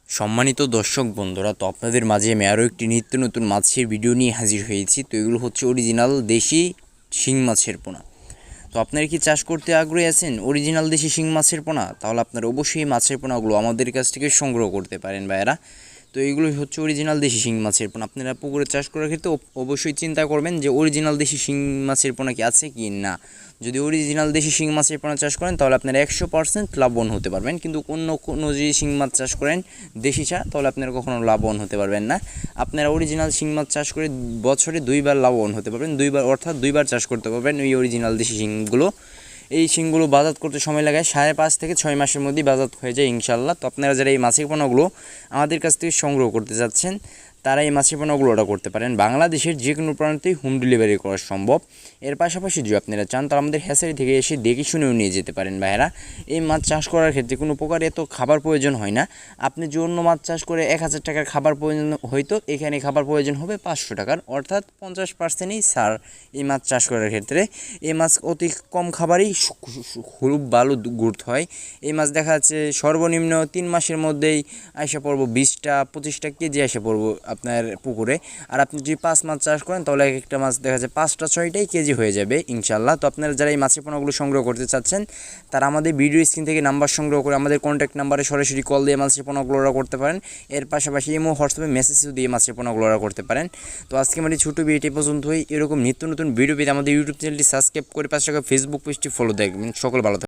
সম্মানিত দর্শক বন্ধুরা, তো আপনাদের মাঝে আমি আরও একটি নিত্য নতুন মাছের ভিডিও নিয়ে হাজির হয়েছি। তো এগুলো হচ্ছে অরিজিনাল দেশি শিং মাছের পোনা। তো আপনারা কি চাষ করতে আগ্রহী আছেন অরিজিনাল দেশি শিং মাছের পোনা? তাহলে আপনারা অবশ্যই এই মাছের পোনাগুলো আমাদের কাছ থেকে সংগ্রহ করতে পারেন ভাইয়েরা। তো এগুলোই হচ্ছে অরিজিনাল দেশি শিং মাছের পোনা। আপনারা পুকুরে চাষ করার ক্ষেত্রে অবশ্যই চিন্তা করবেন যে অরিজিনাল দেশি শিং মাছের পোনা কি আছে কি না। যদি অরিজিনাল দেশি শিং মাছের পোনা চাষ করেন তাহলে আপনারা 100% লাভবান হতে পারবেন, কিন্তু অন্য কোনো যদি শিং মাছ চাষ করেন দেশি ছাড়া, তাহলে আপনারা কখনো লাভবান হতে পারবেন না। আপনারা অরিজিনাল শিং মাছ চাষ করে বছরে 2বার লাভবান হতে পারবেন, 2বার অর্থাৎ 2বার চাষ করতে পারবেন ওই অরিজিনাল দেশি শিংগুলো। এই শিংগুলো বাজার করতে সময় লাগায় 5.5 থেকে 6 মাসের মধ্যেই বাজার হয়ে যায় ইনশাল্লাহ। তো আপনারা যারা এই মাছের পোনাগুলো আমাদের কাছ থেকে সংগ্রহ করতে যাচ্ছেন তারা এই মাছের পোনাগুলো অর্ডার করতে পারেন। বাংলাদেশের যে কোনো প্রান্তেই হোম ডেলিভারি করা সম্ভব। এর পাশাপাশি যদি আপনারা চান তাহলে আমাদের হ্যাচারি থেকে এসে দেখে শুনেও নিয়ে যেতে পারেন ভাইয়েরা। এই মাছ চাষ করার ক্ষেত্রে কোনো প্রকার এত খাবার প্রয়োজন হয় না। আপনি যে অন্য মাছ চাষ করে 1000 টাকার খাবার প্রয়োজন হয়তো, এখানে খাবার প্রয়োজন হবে 500 টাকার, অর্থাৎ 50%ই ছাড় এই মাছ চাষ করার ক্ষেত্রে। এই মাছ অতি কম খাবারেই খুব ভালো গ্রোথ হয়। এই মাছ দেখা যাচ্ছে সর্বনিম্ন 3 মাসের মধ্যেই এসে পড়বো 20-25 কেজি এসে পড়বো আপনার পুকুরে। আর আপনি যদি 5 মাছ চাষ করেন তাহলে এক একটা মাছ দেখা যায় 5-6টাই কেজি হয়ে যাবে ইনশাল্লাহ। তো আপনারা যারা এই মাছের পোনাগুলো সংগ্রহ করতে চাচ্ছেন তারা আমাদের ভিডিও স্ক্রিন থেকে নাম্বার সংগ্রহ করে আমাদের কন্ট্যাক্ট নাম্বারে সরাসরি কল দিয়ে মাছের পোনাগুলো অর্ডার করতে পারেন। এর পাশাপাশি ইমো হোয়াটসঅ্যাপে মেসেজও দিয়ে মাছের পোনাগুলো অর্ডার করতে পারেন। তো আজকে আমার এই ছোটো ভিডিওটি পর্যন্তই। এরকম নিত্য নতুন ভিডিও পেতে আমাদের ইউটিউব চ্যানেলটি সাবস্ক্রাইব করে পাশে ফেসবুক পেজটি ফলো দেখবেন। সকল ভালো থাকবেন।